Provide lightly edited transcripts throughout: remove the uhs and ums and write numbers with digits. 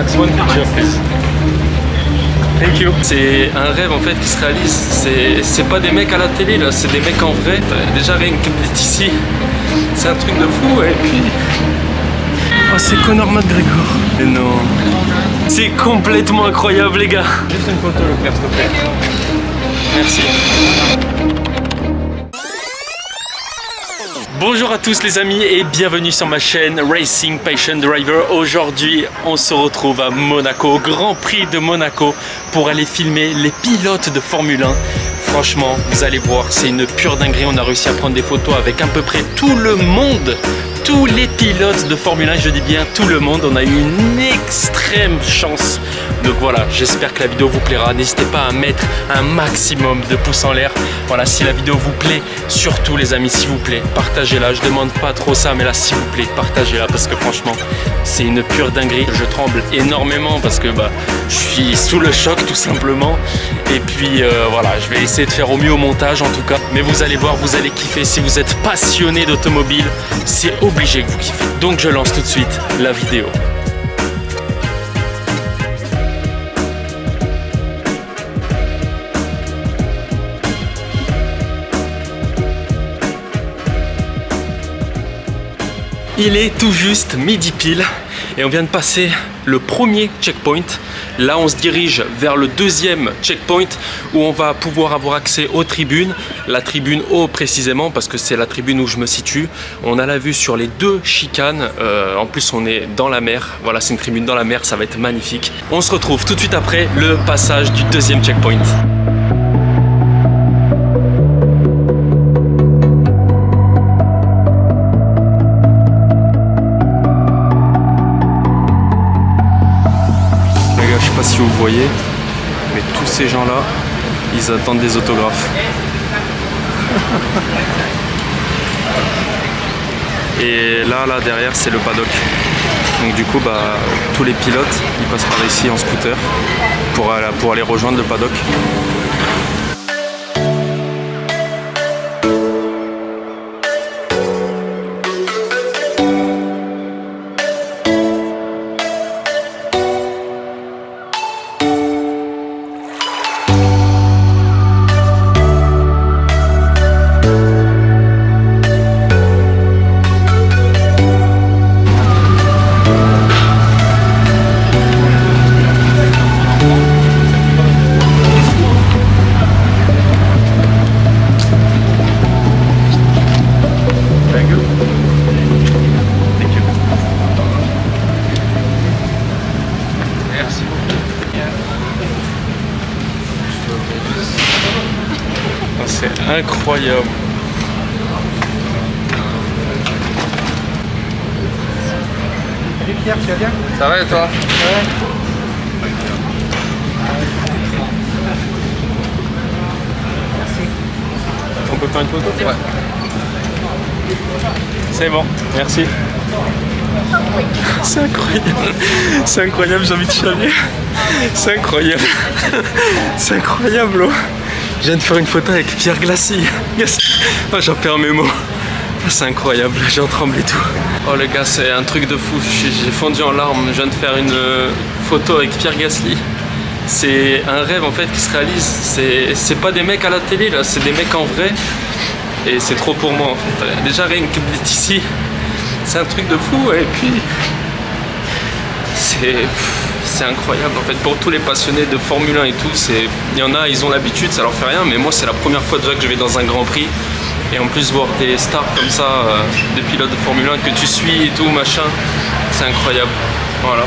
Max, one picture, please. Thank you. C'est un rêve en fait qui se réalise. C'est pas des mecs à la télé là, c'est des mecs en vrai. Déjà rien que d'être ici, c'est un truc de fou. Et puis, oh, c'est Conor McGregor. Mais non, c'est complètement incroyable les gars. Juste une photo Leclerc, s'il te plaît. Merci. Bonjour à tous les amis et bienvenue sur ma chaîne Racing Passion Driver. Aujourd'hui on se retrouve à Monaco, au Grand Prix de Monaco, pour aller filmer les pilotes de Formule 1. Franchement, vous allez voir, c'est une pure dinguerie. On a réussi à prendre des photos avec à peu près tout le monde, tous les pilotes de Formule 1, je dis bien tout le monde. On a eu une extrême chance. Donc voilà, j'espère que la vidéo vous plaira. N'hésitez pas à mettre un maximum de pouces en l'air. Voilà, si la vidéo vous plaît, surtout les amis, s'il vous plaît, partagez-la. Je demande pas trop ça, mais là, s'il vous plaît, partagez-la parce que franchement, c'est une pure dinguerie. Je tremble énormément parce que je suis sous le choc tout simplement. Et puis voilà, je vais essayer de faire au mieux au montage en tout cas. Mais vous allez voir, vous allez kiffer. Si vous êtes passionné d'automobile, c'est obligé que vous kiffez. Donc je lance tout de suite la vidéo. Il est tout juste midi pile et on vient de passer le premier checkpoint. Là on se dirige vers le deuxième checkpoint où on va pouvoir avoir accès aux tribunes. La tribune haut précisément parce que c'est la tribune où je me situe. On a la vue sur les deux chicanes. En plus on est dans la mer. Voilà, c'est une tribune dans la mer, ça va être magnifique. On se retrouve tout de suite après le passage du deuxième checkpoint. Je sais pas si vous voyez, mais tous ces gens-là, ils attendent des autographes. Et là derrière, c'est le paddock. Donc du coup, tous les pilotes, ils passent par ici en scooter pour aller rejoindre le paddock. C'est incroyable. Salut Pierre, tu vas bien? Ça va et toi? Ouais. Merci. On peut faire une photo? Ouais. C'est bon, merci. C'est incroyable. C'est incroyable, j'ai envie de chialer. C'est incroyable. C'est incroyable. Oh. Je viens de faire une photo avec Pierre Gasly. Yes. Oh, j'en perds mes mots. C'est incroyable, j'en tremble et tout. Oh les gars, c'est un truc de fou. J'ai fondu en larmes. Je viens de faire une photo avec Pierre Gasly. C'est un rêve en fait qui se réalise. C'est pas des mecs à la télé là, c'est des mecs en vrai. Et c'est trop pour moi en fait. Déjà rien que d'être ici, c'est un truc de fou. Et puis c'est incroyable en fait pour tous les passionnés de Formule 1 et tout. Il y en a, ils ont l'habitude, ça leur fait rien, mais moi c'est la première fois déjà que je vais dans un Grand Prix. Et en plus voir des stars comme ça, des pilotes de Formule 1 que tu suis et tout machin, c'est incroyable. Voilà.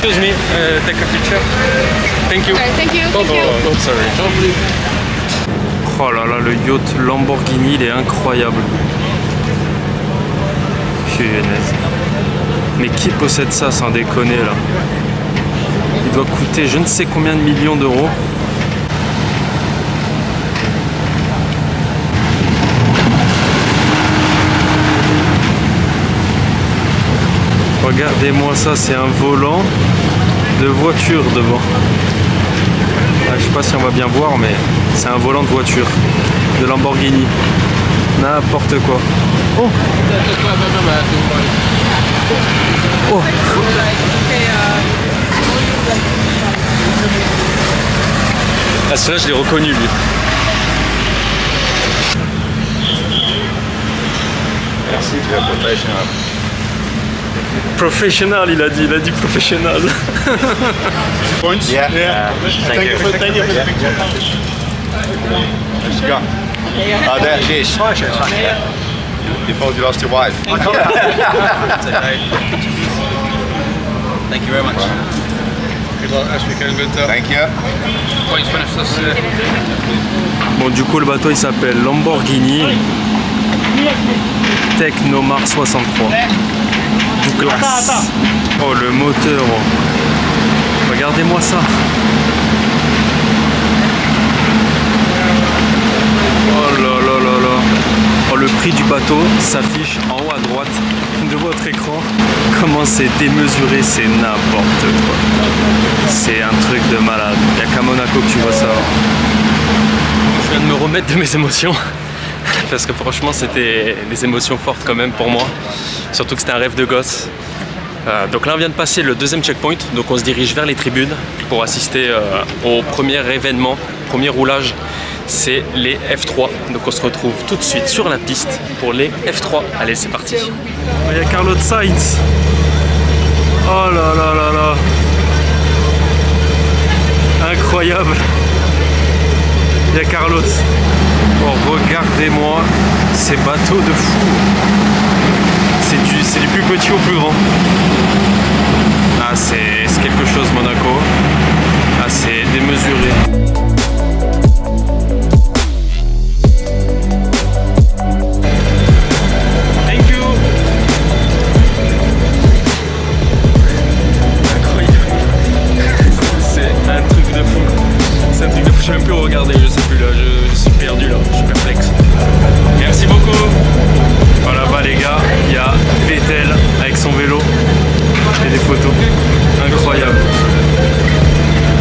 Excuse me, take a picture. Thank you. Thank you. Oh, oh, sorry. Oh là là, le yacht Lamborghini, il est incroyable. Punaise. Mais qui possède ça sans déconner là? Il doit coûter je ne sais combien de millions d'euros. Regardez-moi ça, c'est un volant de voiture devant. Je sais pas si on va bien voir, mais c'est un volant de voiture de Lamborghini. N'importe quoi. Oh! Oh! Ah, celui-là, je l'ai reconnu, lui. Merci, tu es professionnel. Professional, il a dit professionnel. Points? Yeah. Thank you. Thank you. Where's she gone? Oh, there she is. You thought you lost your wife. Thank you very much. Good luck this weekend, Winter. Thank you. Points finished this. Bon, du coup, le bateau il s'appelle Lamborghini Technomar 63. Douglas. Oh, le moteur. Oh. Regardez-moi ça. Oh là là là là. Oh, le prix du bateau s'affiche en haut à droite de votre écran. Comment c'est démesuré, c'est n'importe quoi. C'est un truc de malade. Il n'y a qu'à Monaco que tu vois ça. Je viens de me remettre de mes émotions. Parce que franchement, c'était des émotions fortes quand même pour moi. Surtout que c'était un rêve de gosse. Donc là, on vient de passer le deuxième checkpoint. Donc on se dirige vers les tribunes pour assister au premier événement, premier roulage. C'est les F3. Donc on se retrouve tout de suite sur la piste pour les F3. Allez, c'est parti. Il y a Carlos Sainz. Oh là là là là. Incroyable. Il y a Carlos. Oh, regardez-moi ces bateaux de fou. C'est du plus petit au plus grand. Ah, c'est quelque chose, Monaco. Ah, c'est démesuré. Thank you. Incroyable. C'est un truc de fou. C'est un truc de fou. Je sais même plus où regarder, je sais plus là. Je suis perdu là. Je suis perplexe. Merci beaucoup. Voilà, là-bas les gars, il y a Vettel avec son vélo. Je fais des photos. Incroyable.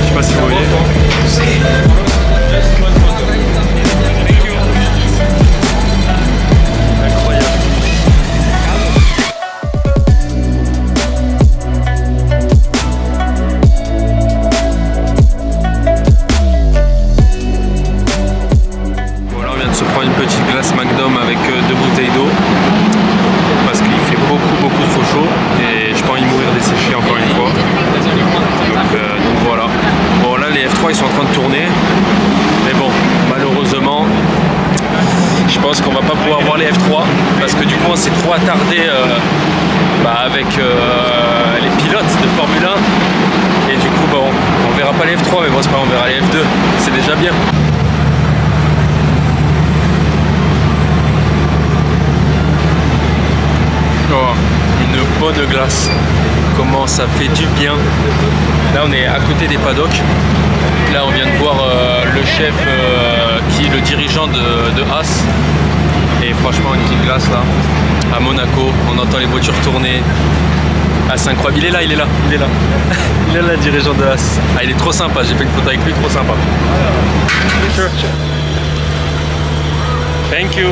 Je sais pas si vous voyez. Incroyable. Bon, là on vient de se prendre une petite glace Magnum avec 2 bouteilles d'eau. Parce qu'il fait beaucoup trop chaud et je pense y mourir desséché encore une fois. Donc voilà. Bon là les F3 ils sont en train de tourner. Mais bon, malheureusement, je pense qu'on va pas pouvoir voir les F3 parce que du coup on s'est trop attardé avec les pilotes de Formule 1. Et du coup bon, on verra pas les F3 mais bon c'est pas grave, on verra les F2. C'est déjà bien. Oh, une bonne glace. Comment ça fait du bien. Là on est à côté des paddocks. Là on vient de voir le chef qui est le dirigeant de Haas. Et franchement une petite glace là. À Monaco, on entend les voitures tourner. Ah c'est incroyable. Il est là. Il est là, le dirigeant de Haas. Ah il est trop sympa, j'ai fait une photo avec lui, trop sympa. Sure. Thank you.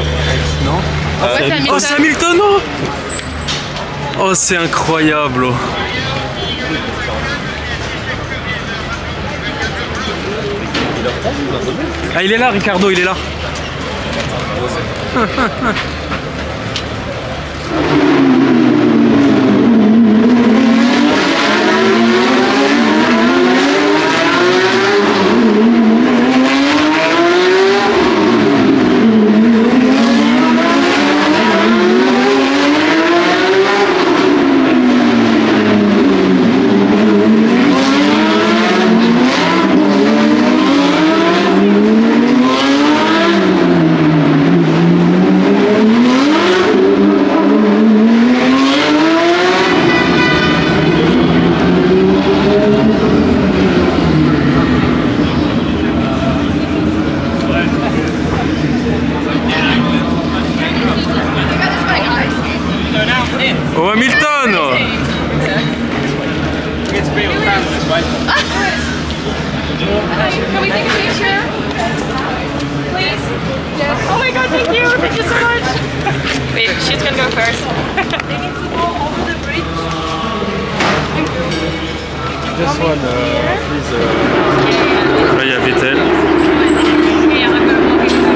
Non oh c'est Hamilton. Oh c'est incroyable. Ah il est là Ricardo, il est là. Oh Hamilton! Can we take a picture? Please? Yes. Oh my god, thank you! Thank you so much! Wait, she's gonna go first. They need to go over the bridge. Thank you. Just one, please. Là, il y a Vettel.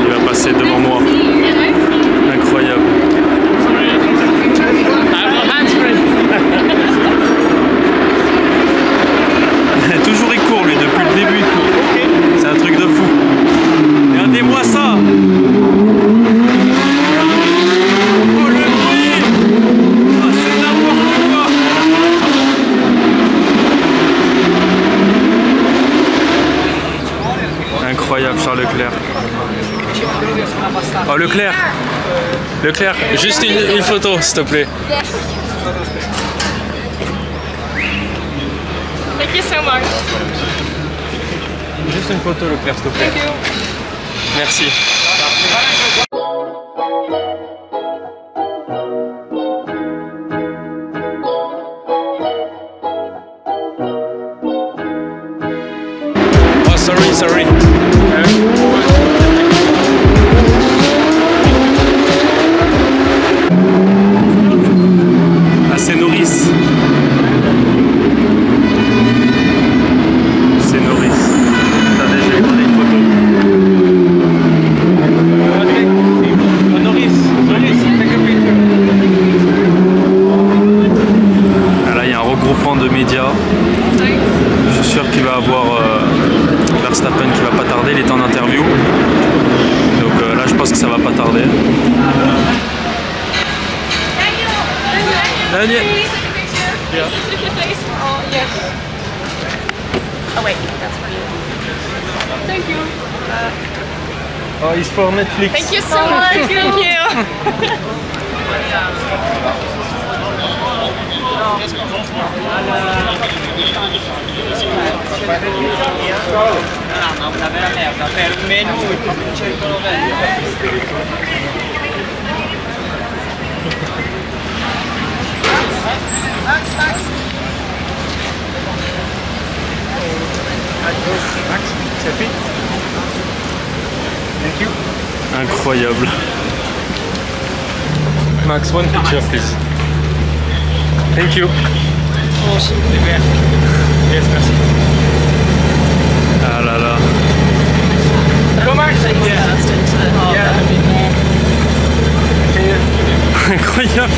Il va passer devant moi. Incroyable. Toujours il court lui, depuis le début il court. C'est un truc de fou. Regardez-moi ça. Oh le bruit. Oh, c'est n'importe quoi. Incroyable Charles Leclerc. Oh Leclerc. Leclerc, juste une photo s'il te plaît. Thank you so much. Juste une photo Leclerc s'il te plaît. Thank you. Merci. Oh sorry. Ah c'est Norris. C'est Norris. Attendez, je vais prendre une photo. Norris, take a picture. Ah là, il y a un regroupement de médias. Je suis sûr qu'il va avoir Verstappen qui va pas tarder. Il est en interview. Donc là, je pense que ça va pas tarder. Daniel. Please take a picture. Yeah. With your face. Oh, yes. Oh, wait. That's for you. Thank you. Oh, it's for Netflix. Thank you so much. Thank you. Thank you. Incroyable. Max, one picture, please. Thank you. Yes, merci. Ah là là. Go Max. Incroyable.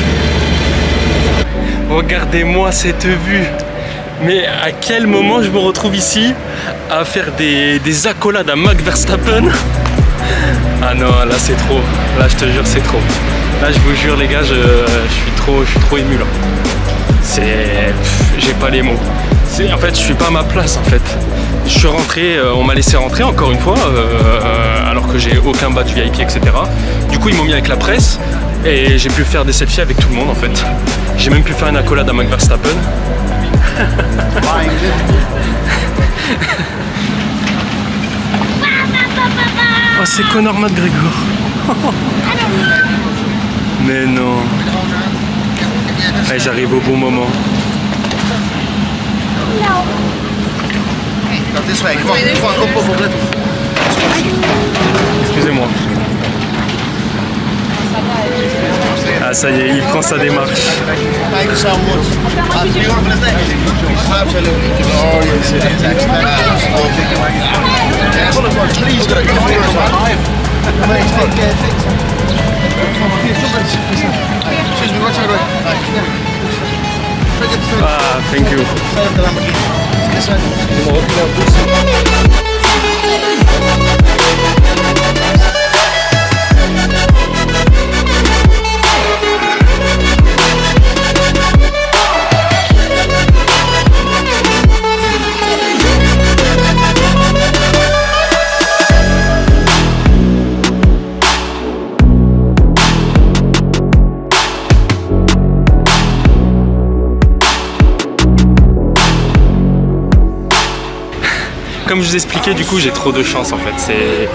Regardez-moi cette vue. Mais à quel moment je me retrouve ici à faire des accolades à Max Verstappen? Ah non, là c'est trop. Là je te jure c'est trop. Là je vous jure les gars, je suis trop ému là. J'ai pas les mots. En fait je suis pas à ma place en fait. Je suis rentré, on m'a laissé rentrer encore une fois, alors que j'ai aucun badge VIP, etc. Du coup ils m'ont mis avec la presse et j'ai pu faire des selfies avec tout le monde en fait. J'ai même pu faire une accolade à Max Verstappen. Oh c'est Conor McGregor. Mais non. Allez, j'arrive au bon moment. Excusez-moi. Ah ça y est, il prend sa démarche. Thank you so much. That's beautiful, isn't it? Absolutely glorious. Please go. Excuse me, what's your name? Ah, thank you. Comme je vous expliquais, du coup j'ai trop de chance en fait. C'est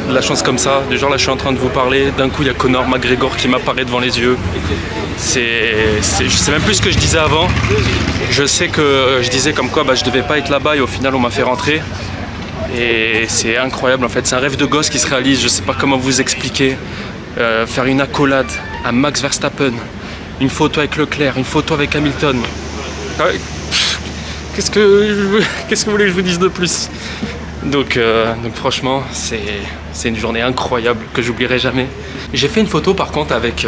de la chance comme ça. Du genre là je suis en train de vous parler, d'un coup il y a Conor McGregor qui m'apparaît devant les yeux. Je sais même plus ce que je disais avant. Je sais que je disais comme quoi je devais pas être là-bas et au final on m'a fait rentrer. Et c'est incroyable en fait, c'est un rêve de gosse qui se réalise. Je sais pas comment vous expliquer. Faire une accolade à Max Verstappen, une photo avec Leclerc, une photo avec Hamilton. qu'est-ce que vous voulez que je vous dise de plus? Donc franchement, c'est une journée incroyable que j'oublierai jamais. J'ai fait une photo par contre avec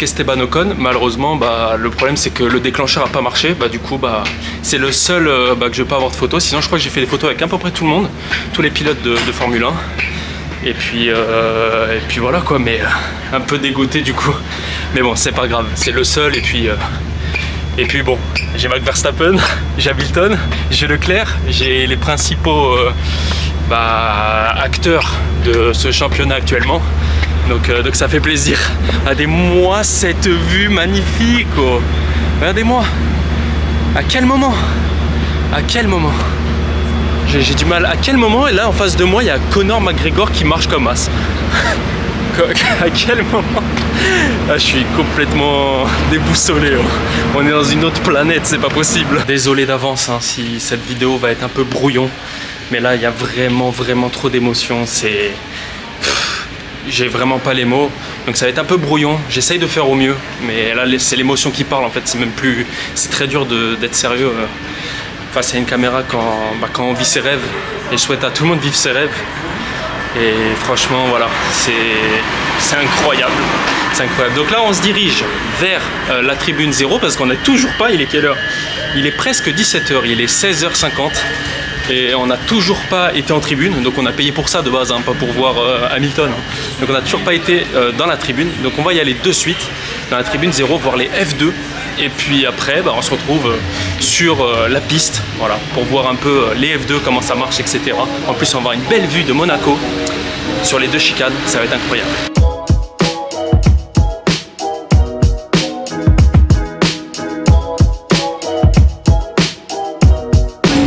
Esteban Ocon. Malheureusement, le problème c'est que le déclencheur n'a pas marché. Du coup, c'est le seul que je vais pas avoir de photo. Sinon, je crois que j'ai fait des photos avec à peu près tout le monde, tous les pilotes de Formule 1. Et puis voilà quoi, mais un peu dégoûté du coup. Mais bon, c'est pas grave, c'est le seul. Et puis bon, j'ai Max Verstappen, j'ai Hamilton, j'ai Leclerc, j'ai les principaux acteurs de ce championnat actuellement. Donc ça fait plaisir. Regardez-moi cette vue magnifique. Oh. Regardez-moi. À quel moment? À quel moment? J'ai du mal. À quel moment? Et là en face de moi, il y a Conor McGregor qui marche comme as. À quel moment? Je suis complètement déboussolé. On est dans une autre planète, c'est pas possible. Désolé d'avance si cette vidéo va être un peu brouillon. Mais là, il y a vraiment trop d'émotions. J'ai vraiment pas les mots. Donc ça va être un peu brouillon. J'essaye de faire au mieux. Mais là, c'est l'émotion qui parle en fait. C'est même plus... C'est très dur d'être sérieux face à une caméra quand on vit ses rêves. Et je souhaite à tout le monde de vivre ses rêves. Et franchement, voilà, c'est incroyable. C'est incroyable. Donc là, on se dirige vers la tribune 0 parce qu'on n'a toujours pas, il est quelle heure? Il est presque 17h, il est 16h50 et on n'a toujours pas été en tribune. Donc on a payé pour ça de base, pas pour voir Hamilton. Donc on n'a toujours pas été dans la tribune. Donc on va y aller de suite dans la tribune 0, voir les F2. Et puis après, on se retrouve sur la piste, voilà, pour voir un peu les F2, comment ça marche, etc. En plus, on va avoir une belle vue de Monaco sur les deux chicanes, ça va être incroyable.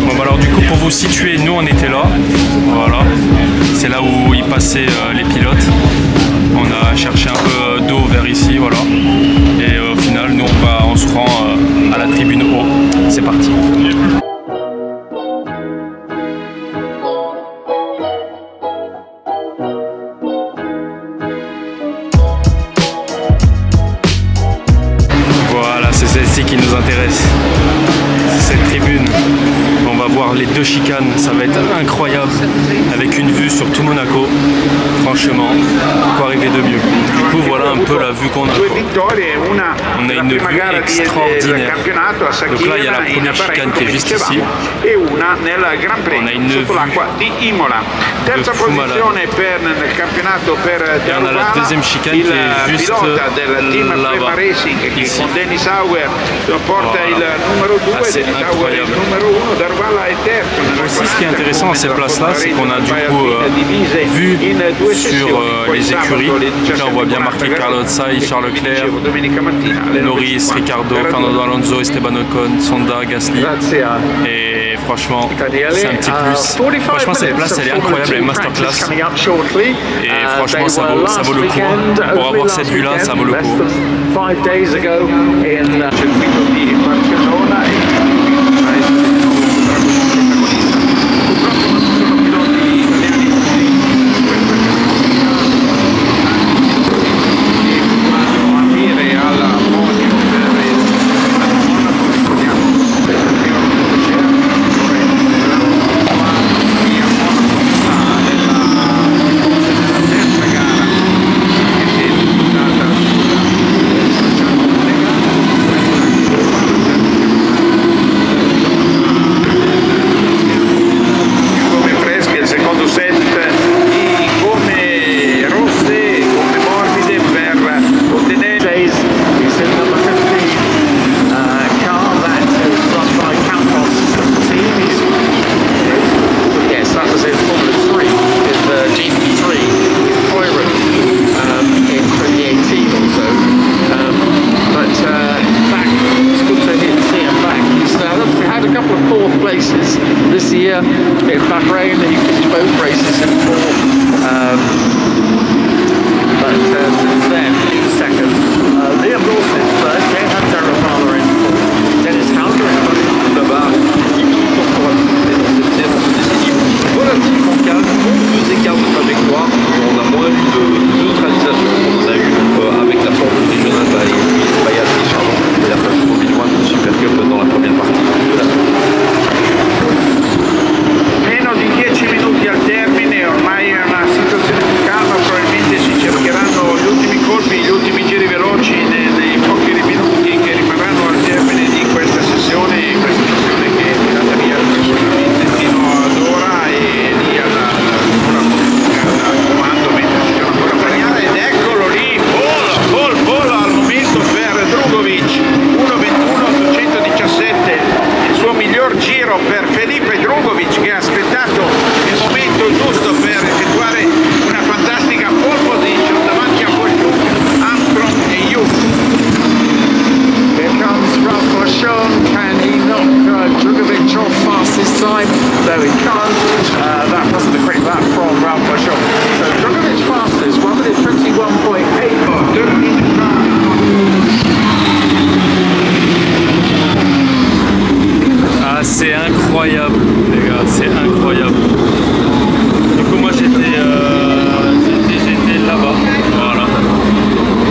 Bon, alors du coup, pour vous situer, nous on était là, voilà, c'est là où ils passaient les pilotes. On a cherché un peu d'eau vers ici, voilà. Et au final, nous on se rend à la tribune haut. C'est parti. Voilà, c'est celle-ci qui nous intéresse. Cette tribune. On va voir les deux chicanes, ça va être incroyable. Avec une vue sur tout Monaco. Franchement, quoi rêver de mieux. Du coup, voilà un peu la vue qu'on a. On a une vue extraordinaire. Donc là, il y a la première chicane qui est juste ici. On a une vue de fou malade. Et on a la deuxième chicane qui est juste là-bas, ici. Voilà. Ah, c'est incroyable. Aussi, ce qui est intéressant dans ces places-là, c'est qu'on a du coup vue sur les écuries. Donc là, on voit bien marqué Carlos Sainz, Charles Leclerc, Norris, Ricciardo, Fernando Alonso, Esteban Ocon, Sonda, Gasly. Et franchement, c'est un petit plus. Franchement, cette place, elle est incroyable, elle est masterclass. Et franchement, ça vaut le coup. Pour avoir cette vue-là, ça vaut le coup. In Bahrain, he finished both races in fourth, but since then he's second. Liam Lawson in third, Gerhard Darabala in fourth, Dennis Hauser in fifth. Là-bas, relativement calme, deux écarts de trajectoire, on a moins eu de neutralisation qu'on a eu avec la Formule régionale et la Formule 1 Super Cup dans la première partie de la incroyable, les gars, c'est incroyable. Du coup, moi j'étais là-bas, voilà.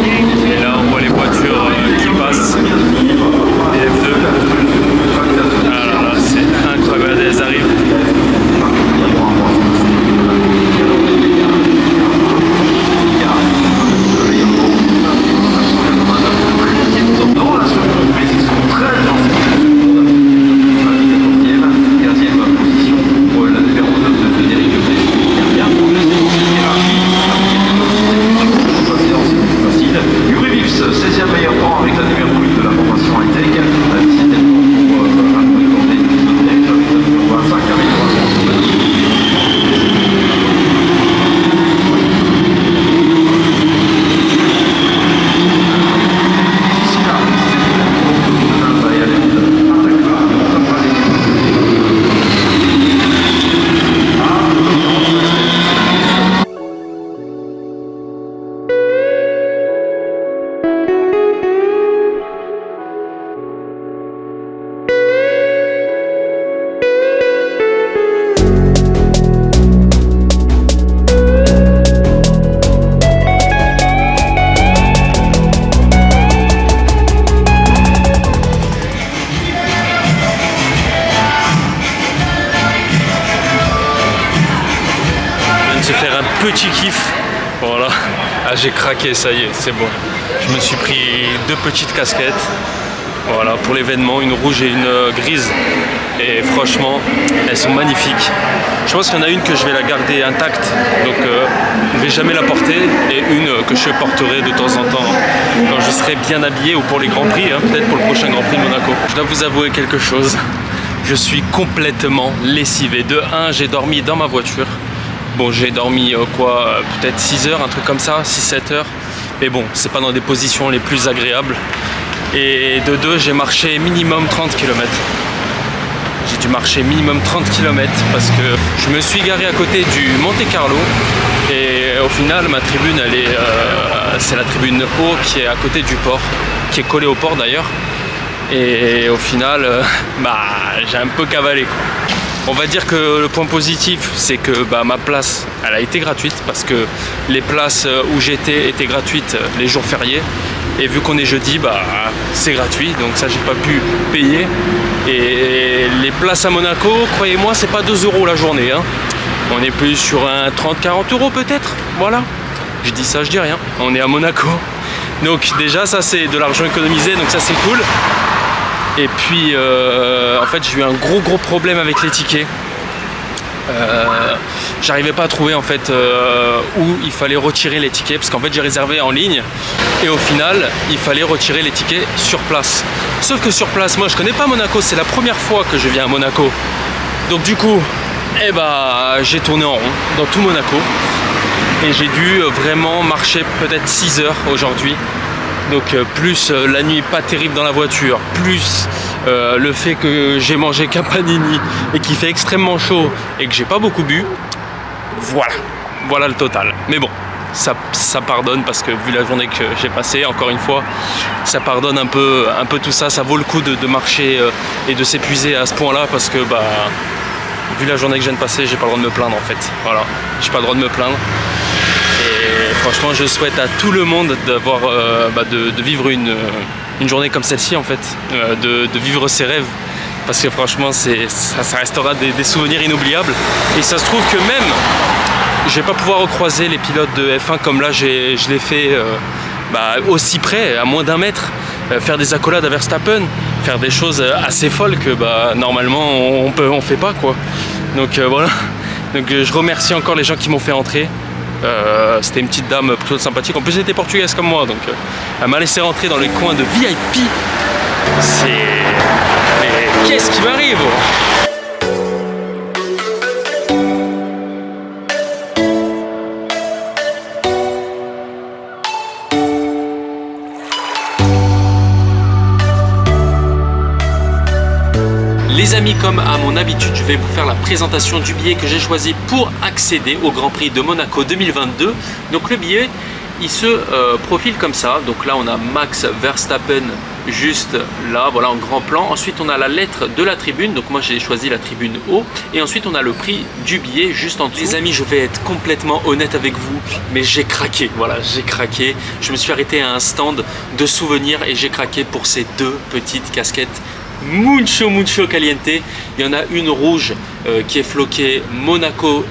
Et là, on voit les voitures qui passent, les F2. Ah là là, c'est incroyable, elles arrivent. Se faire un petit kiff, voilà. Ah, j'ai craqué, ça y est, c'est bon. Je me suis pris 2 petites casquettes, voilà, pour l'événement, une rouge et une grise. Et franchement, elles sont magnifiques. Je pense qu'il y en a une que je vais la garder intacte, donc je ne vais jamais la porter, et une que je porterai de temps en temps quand je serai bien habillé ou pour les Grands Prix, hein, peut-être pour le prochain Grand Prix de Monaco. Je dois vous avouer quelque chose, je suis complètement lessivé. De 1, j'ai dormi dans ma voiture. Bon, j'ai dormi quoi, peut-être 6 heures, un truc comme ça, 6-7 heures. Mais bon, c'est pas dans des positions les plus agréables. Et de 2, j'ai marché minimum 30 km. J'ai dû marcher minimum 30 km parce que je me suis garé à côté du Monte Carlo. Et au final, ma tribune, elle est, c'est la tribune haut qui est à côté du port, qui est collée au port d'ailleurs. Et au final, j'ai un peu cavalé, quoi. On va dire que le point positif, c'est que ma place, elle a été gratuite parce que les places où j'étais étaient gratuites les jours fériés. Et vu qu'on est jeudi, c'est gratuit, donc ça j'ai pas pu payer. Et les places à Monaco, croyez-moi, c'est pas 2 € la journée, hein. On est plus sur un 30-40 € peut-être, voilà. Je dis ça, je dis rien. On est à Monaco. Donc déjà, ça c'est de l'argent économisé, donc ça c'est cool. Et puis en fait j'ai eu un gros problème avec les tickets. J'arrivais pas à trouver en fait où il fallait retirer les tickets, parce qu'en fait j'ai réservé en ligne et au final il fallait retirer les tickets sur place. Sauf que sur place, moi je connais pas Monaco, c'est la première fois que je viens à Monaco. Donc du coup, j'ai tourné en rond dans tout Monaco et j'ai dû vraiment marcher peut-être 6 heures aujourd'hui. Donc plus la nuit pas terrible dans la voiture, plus le fait que j'ai mangé qu'un panini et qu'il fait extrêmement chaud et que j'ai pas beaucoup bu, voilà le total. Mais bon, ça pardonne parce que vu la journée que j'ai passée, encore une fois, ça pardonne un peu tout ça. Ça vaut le coup de marcher et de s'épuiser à ce point-là parce que vu la journée que je viens de passer, j'ai pas le droit de me plaindre en fait. Voilà, j'ai pas le droit de me plaindre. Et franchement, je souhaite à tout le monde d'avoir, de vivre une journée comme celle-ci en fait, de vivre ses rêves, parce que franchement, ça restera des souvenirs inoubliables. Et ça se trouve que même, je vais pas pouvoir recroiser les pilotes de F1 comme là, je l'ai fait aussi près, à moins d'1 mètre, faire des accolades à Verstappen, faire des choses assez folles que normalement on fait pas, quoi. Donc voilà. Donc je remercie encore les gens qui m'ont fait entrer. C'était une petite dame plutôt sympathique. En plus, elle était portugaise comme moi, donc elle m'a laissé rentrer dans les coins de VIP. Mais qu'est-ce qui m'arrive? Les amis, comme à mon habitude, je vais vous faire la présentation du billet que j'ai choisi pour accéder au Grand Prix de Monaco 2022. Donc le billet, il se profile comme ça. Donc là, on a Max Verstappen juste là, voilà, en grand plan. Ensuite on a la lettre de la tribune, donc moi j'ai choisi la tribune haut, et ensuite on a le prix du billet juste en dessous. Les amis, je vais être complètement honnête avec vous, mais j'ai craqué, voilà, j'ai craqué. Je me suis arrêté à un stand de souvenirs et j'ai craqué pour ces deux petites casquettes mucho caliente. Il y en a une rouge qui est floquée Monaco,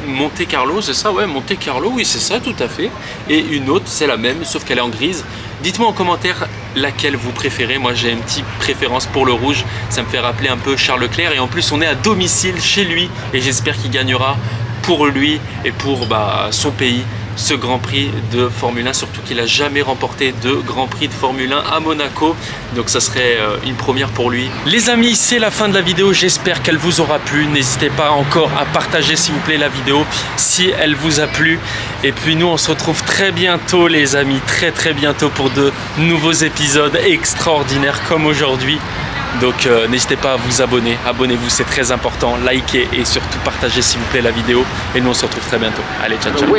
Monte Carlo, c'est ça? Ouais, Monte Carlo, oui c'est ça, tout à fait. Et une autre, c'est la même, sauf qu'elle est en grise. Dites-moi en commentaire laquelle vous préférez. Moi j'ai une petite préférence pour le rouge, ça me fait rappeler un peu Charles Leclerc, et en plus on est à domicile chez lui, et j'espère qu'il gagnera pour lui et pour son pays ce Grand Prix de Formule 1, surtout qu'il n'a jamais remporté de Grand Prix de Formule 1 à Monaco, donc ça serait une première pour lui. Les amis, c'est la fin de la vidéo, j'espère qu'elle vous aura plu. N'hésitez pas encore à partager s'il vous plaît la vidéo si elle vous a plu, et puis nous on se retrouve très bientôt les amis, très bientôt pour de nouveaux épisodes extraordinaires comme aujourd'hui. Donc n'hésitez pas à vous abonner, abonnez-vous, c'est très important, likez et surtout partagez s'il vous plaît la vidéo, et nous on se retrouve très bientôt. Allez, ciao ciao.